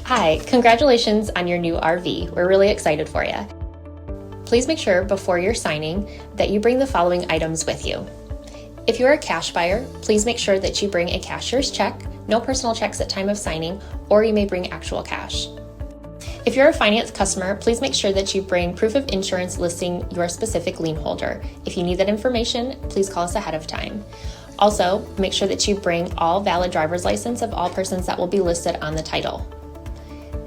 Hi, congratulations on your new RV. We're really excited for you. Please make sure before you're signing that you bring the following items with you. If you're a cash buyer, please make sure that you bring a cashier's check, no personal checks at time of signing, or you may bring actual cash. If you're a finance customer, please make sure that you bring proof of insurance listing your specific lien holder. If you need that information, please call us ahead of time. Also, make sure that you bring all valid driver's license of all persons that will be listed on the title.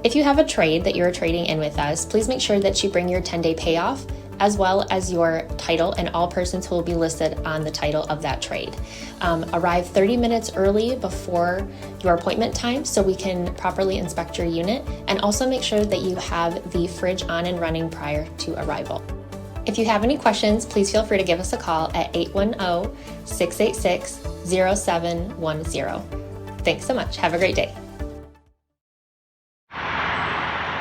If you have a trade that you're trading in with us, please make sure that you bring your 10-day payoff as well as your title and all persons who will be listed on the title of that trade. Arrive 30 minutes early before your appointment time so we can properly inspect your unit, and also make sure that you have the fridge on and running prior to arrival. If you have any questions, please feel free to give us a call at 810-686-0710. Thanks so much. Have a great day.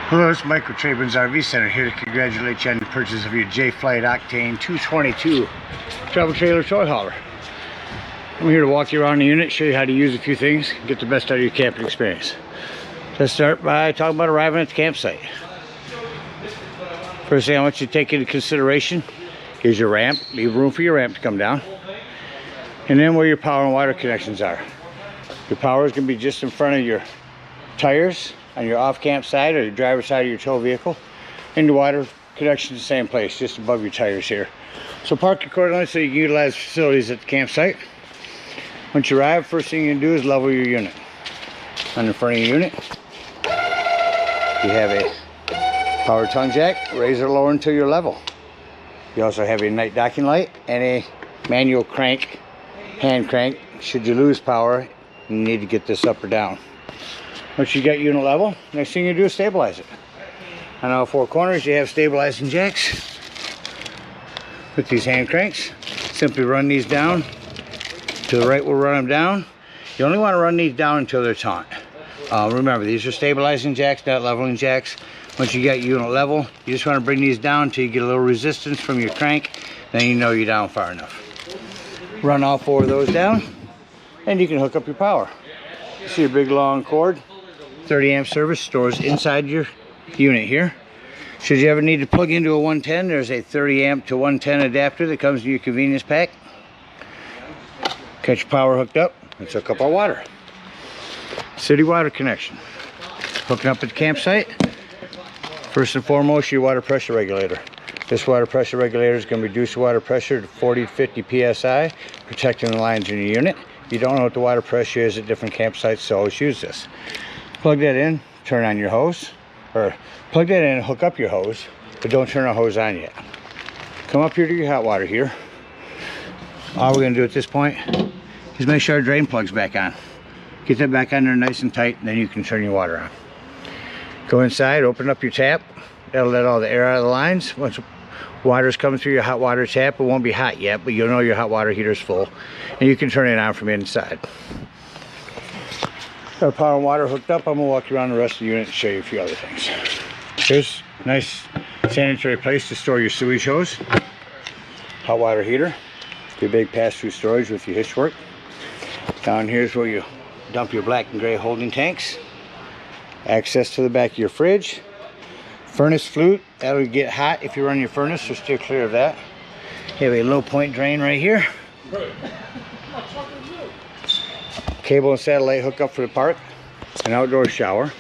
Hello, it's Mike with TradeWinds RV Center, here to congratulate you on the purchase of your J-Flight Octane 222 travel trailer toy hauler. I'm here to walk you around the unit, show you how to use a few things, get the best out of your camping experience. Let's start by talking about arriving at the campsite. First thing I want you to take into consideration is your ramp. Leave room for your ramp to come down. And then where your power and water connections are. Your power is going to be just in front of your tires on your off-camp side or your driver's side of your tow vehicle, and the water connection is the same place, just above your tires here. So park accordingly so you can utilize facilities at the campsite. Once you arrive, first thing you're going to do is level your unit. On the front of your unit, you have a power tongue jack, raise or lower until you're level. You also have a night docking light and a manual crank, hand crank, should you lose power and you need to get this up or down. Once you get unit level, next thing you do is stabilize it. On all four corners you have stabilizing jacks. With these hand cranks, simply run these down. To the right we'll run them down. You only want to run these down until they're taut. Remember, these are stabilizing jacks, not leveling jacks. Once you get unit level, you just want to bring these down until you get a little resistance from your crank. Then you know you're down far enough. Run all four of those down, and you can hook up your power. You see a big long cord. 30 amp service stores inside your unit here. Should you ever need to plug into a 110, there's a 30 amp to 110 adapter that comes in your convenience pack. Get your power hooked up. Let's hook up our water. City water connection. Hooking up at the campsite. First and foremost, your water pressure regulator. This water pressure regulator is going to reduce the water pressure to 40 to 50 psi, protecting the lines in your unit. If you don't know what the water pressure is at different campsites, so always use this. Plug that in, turn on your hose, or plug that in and hook up your hose, but don't turn our hose on yet. Come up here to your hot water here. All we're going to do at this point is make sure our drain plug's back on. Get that back on there nice and tight, and then you can turn your water on. Go inside, open up your tap. That'll let all the air out of the lines. Once water's coming through your hot water tap, it won't be hot yet, but you'll know your hot water heater's full, and you can turn it on from inside. Got our power and water hooked up. I'm going to walk you around the rest of the unit and show you a few other things. Here's a nice sanitary place to store your sewage hose. Hot water heater. Your big pass-through storage with your hitch work. Down here's where you dump your black and gray holding tanks. Access to the back of your fridge. Furnace flute. That'll get hot if you run your furnace, so steer clear of that. You have a low point drain right here. Cable and satellite hookup for the park. An outdoor shower.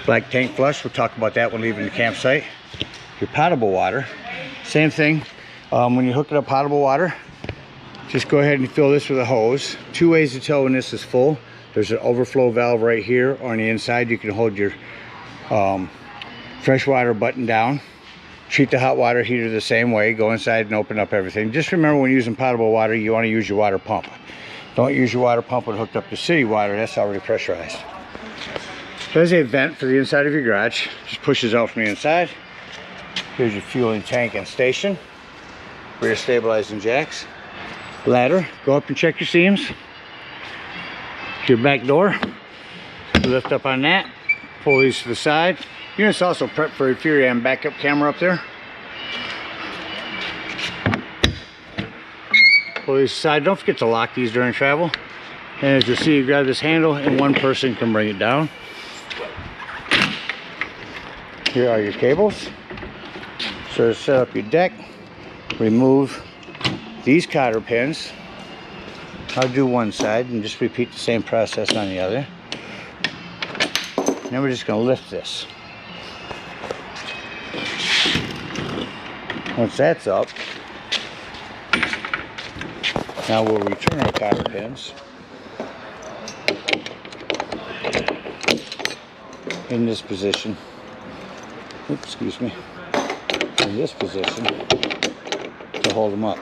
Black tank flush. We'll talk about that when leaving the campsite. Your potable water. Same thing. When you hook it up potable water, just go ahead and fill this with a hose. Two ways to tell when this is full. There's an overflow valve right here. On the inside you can hold your fresh water button down. Treat the hot water heater the same way. Go inside and open up everything. Just remember, when using potable water, you want to use your water pump. Don't use your water pump when hooked up to city water. That's already pressurized. There's a vent for the inside of your garage. Just pushes out from the inside. Here's your fueling tank and station. Rear stabilizing jacks. Ladder. Go up and check your seams. Your back door. Lift up on that. Pull these to the side. Unit's also prepped for a Furion backup camera up there. Pull these aside. Don't forget to lock these during travel. And as you see, you grab this handle and one person can bring it down. Here are your cables. So to set up your deck, remove these cotter pins. I'll do one side and just repeat the same process on the other. Then we're just going to lift this. Once that's up, now we'll return our cotter pins in this position. Oops, excuse me. In this position to hold them up.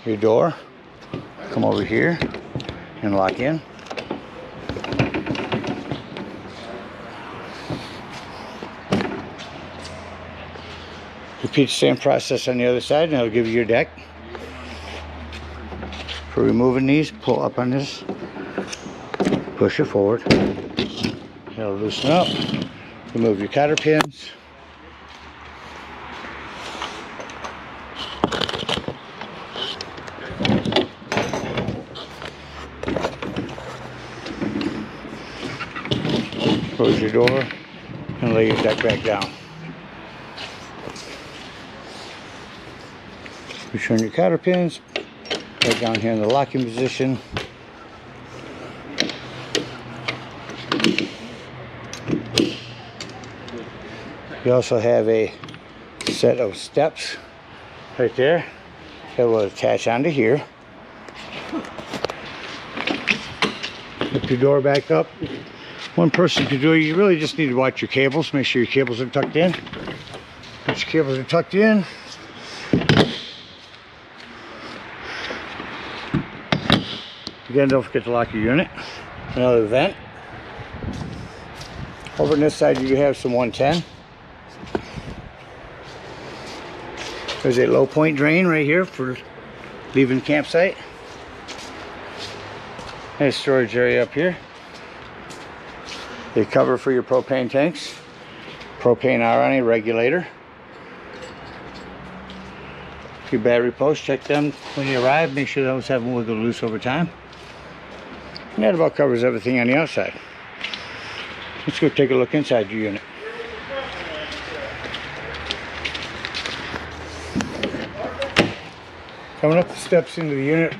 Your door, come over here and lock in. Repeat the same process on the other side and it'll give you your deck. For removing these, pull up on this, push it forward, it'll loosen up, remove your cotter pins. Close your door and lay your deck back down. Return your cotter pins, right down here in the locking position. You also have a set of steps right there that will attach onto here. Lift your door back up. One person could do it. You really just need to watch your cables. Make sure your cables are tucked in. Once your cables are tucked in, again, don't forget to lock your unit. Another vent. Over on this side, you have some 110. There's a low point drain right here for leaving the campsite. And a storage area up here. A cover for your propane tanks. Propane RNA regulator. Your battery posts, check them when you arrive. Make sure those haven't wiggled loose over time. And that about covers everything on the outside. Let's go take a look inside your unit. Coming up the steps into the unit,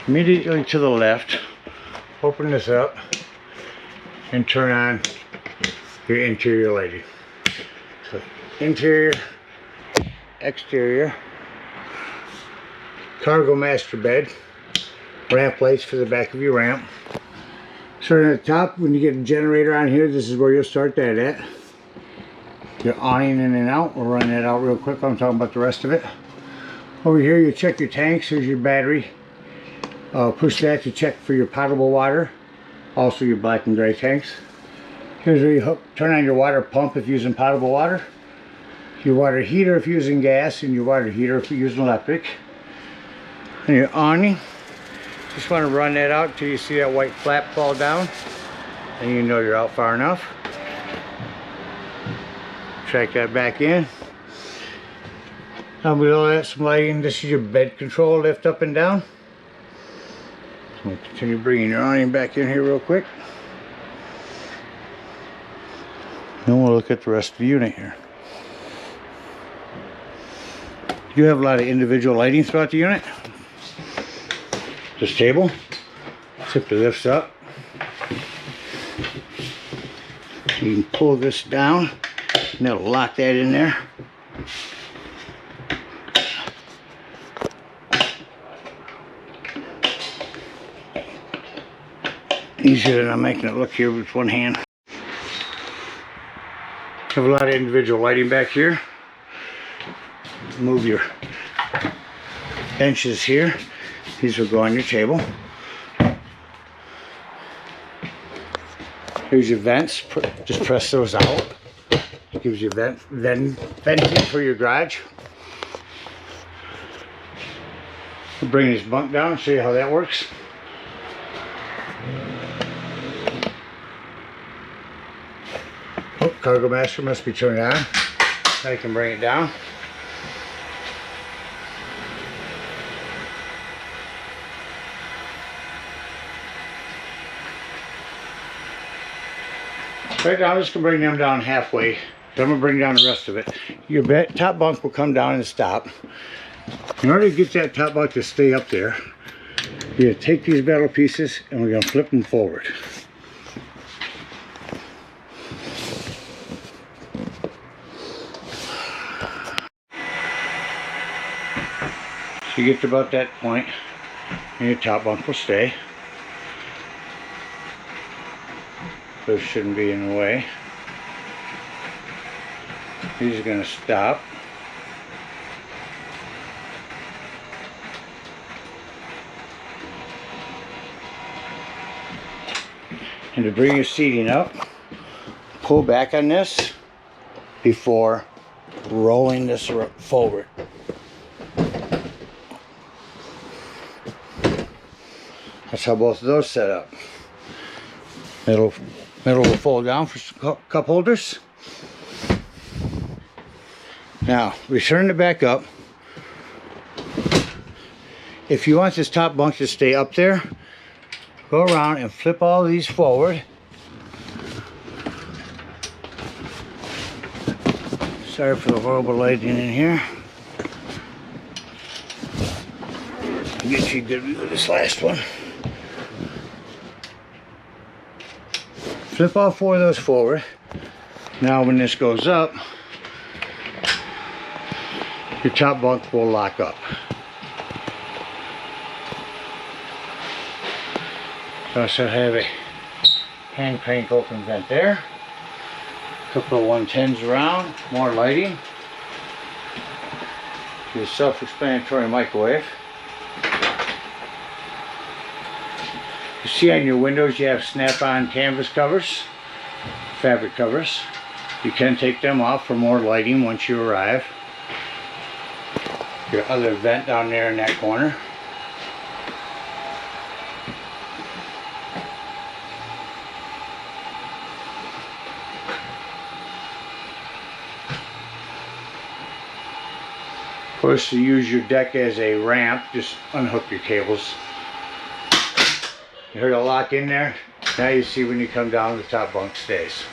immediately to the left, open this up and turn on your interior lighting. So interior, exterior, cargo master bed, ramp lights for the back of your ramp. Starting at the top, when you get a generator on here, this is where you'll start that at. Your awning in and out, we'll run that out real quick. I'm talking about the rest of it. Over here, you check your tanks. Here's your battery. Push that to check for your potable water. Also your black and gray tanks. Here's where you turn on your water pump if you're using potable water. Your water heater if you're using gas, and your water heater if you're using electric. And your awning. Just want to run that out until you see that white flap fall down. And you know you're out far enough. Track that back in. Down below that, some lighting. This is your bed control, lift up and down. I'm going to continue bringing your awning back in here real quick. Then we'll look at the rest of the unit here. You have a lot of individual lighting throughout the unit. This table simply lifts up. You can pull this down and it'll lock that in there. Easier than I'm making it look here with one hand. Have a lot of individual lighting back here. Move your benches here. These will go on your table. Here's your vents. Just press those out. It gives you venting for your garage. I'll bring this bunk down and show you how that works. Oh, cargo master must be turned on. I can bring it down. Right now I'm just going to bring them down halfway. Then I'm going to bring down the rest of it. Your top bunk will come down and stop. In order to get that top bunk to stay up there, you're going to take these metal pieces and we're going to flip them forward. So you get to about that point and your top bunk will stay. Those shouldn't be in the way. These are going to stop. And to bring your seating up, pull back on this before rolling this forward. That's how both of those set up. Middle will fold down for cup holders. Now, return it back up. If you want this top bunk to stay up there, go around and flip all these forward. Sorry for the horrible lighting in here. I'll get you a good view of this last one. Flip all four of those forward. Now when this goes up, your top bunk will lock up. You also have a hand crank open vent there. A couple of 110s around, more lighting. Your self-explanatory microwave. You see on your windows you have snap-on canvas covers, fabric covers. You can take them off for more lighting once you arrive. Your other vent down there in that corner. Of course, to use your deck as a ramp, just unhook your cables. You heard a lock in there. Now you see when you come down, the top bunk stays.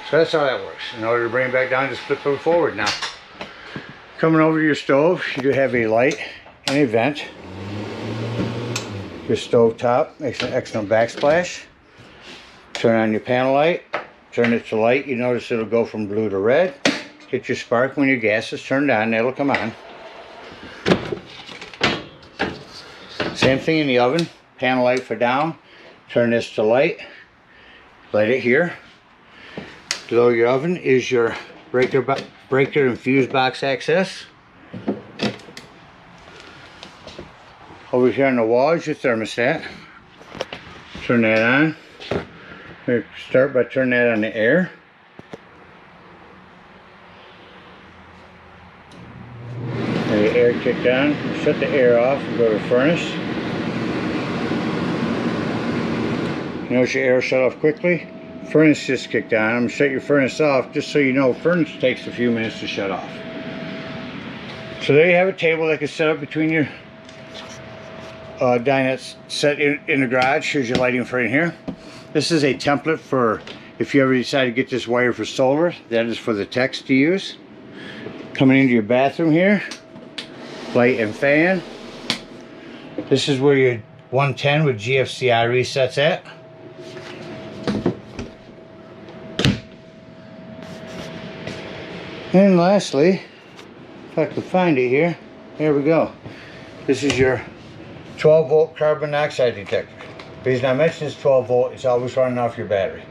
So that's how that works. In order to bring it back down, just flip it forward now. Coming over to your stove, you do have a light and a vent. Your stove top makes an excellent backsplash. Turn on your panel light. Turn it to light. You notice it'll go from blue to red. Hit your spark when your gas is turned on. That'll come on. Same thing in the oven. Panel light for down. Turn this to light. Light it here. Below your oven is your breaker and fuse box access. Over here on the wall is your thermostat. Turn that on. Start by turning that on the air. And the air kicked on. Shut the air off and go to furnace. You notice your air shut off quickly. Furnace just kicked on. I'm going to shut your furnace off just so you know furnace takes a few minutes to shut off. So there you have a table that can set up between your dinette set in the garage. Here's your lighting for in here. This is a template for if you ever decide to get this wire for solar. That is for the techs to use. Coming into your bathroom here, light and fan. This is where your 110 with GFCI resets at. And lastly, if I can find it here, there we go. This is your 12 volt carbon monoxide detector. The reason I mention it's 12 volt, it's always running off your battery.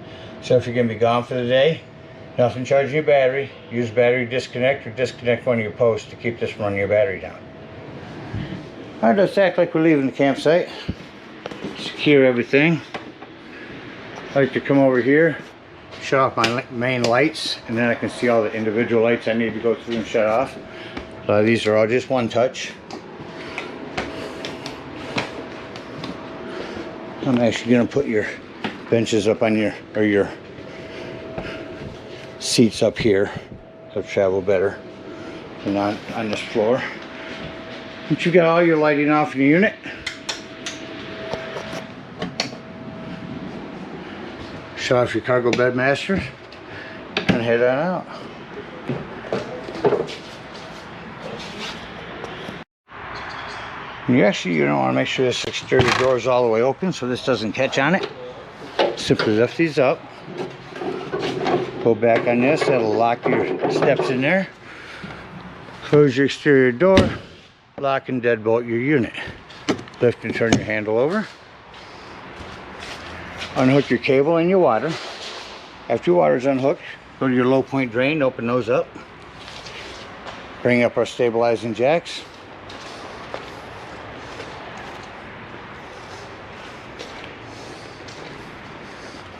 So if you're going to be gone for the day, nothing charging your battery, use battery disconnect or disconnect one of your posts to keep this from running your battery down. Alright, let's act like we're leaving the campsite. Secure everything. I like to come over here, shut off my main lights, and then I can see all the individual lights I need to go through and shut off. These are all just one touch. I'm actually going to put your benches up on your seats up here. They'll travel better than on this floor. Once you got all your lighting off in the unit, Shut off your cargo bed master and head on out. And you don't want to make sure this exterior door is all the way open so this doesn't catch on it. Simply lift these up, pull back on this, that'll lock your steps in there. Close your exterior door, lock and deadbolt your unit. Lift and turn your handle over. Unhook your cable and your water. After your water is unhooked, go to your low point drain, open those up. Bring up our stabilizing jacks.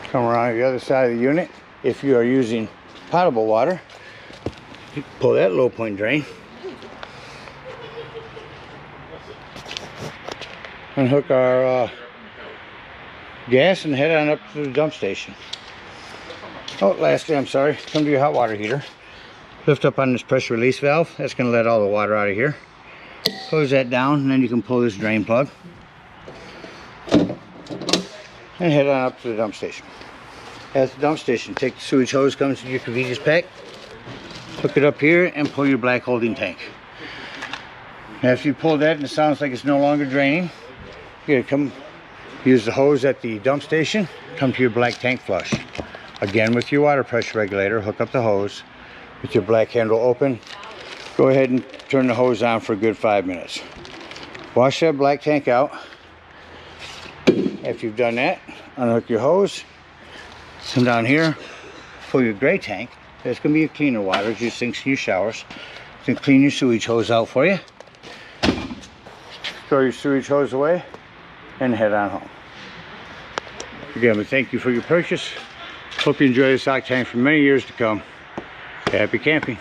Come around the other side of the unit. If you are using potable water, pull that low point drain. Unhook our gas and head on up to the dump station. Oh, lastly, I'm sorry, come to your hot water heater. Lift up on this pressure release valve. That's going to let all the water out of here. Close that down, and then you can pull this drain plug. And head on up to the dump station. At the dump station, take the sewage hose, comes in your convenience pack. Hook it up here and pull your black holding tank. After you pull that and it sounds like it's no longer draining, you're gonna come use the hose at the dump station, come to your black tank flush. Again, with your water pressure regulator, hook up the hose with your black handle open. Go ahead and turn the hose on for a good 5 minutes. Wash that black tank out. After you've done that, unhook your hose, come down here, pull your gray tank. That's going to be your cleaner water, your sinks and your showers. It's going to clean your sewage hose out for you. Throw your sewage hose away and head on home. Again, we thank you for your purchase. Hope you enjoy this Octane for many years to come. Happy camping.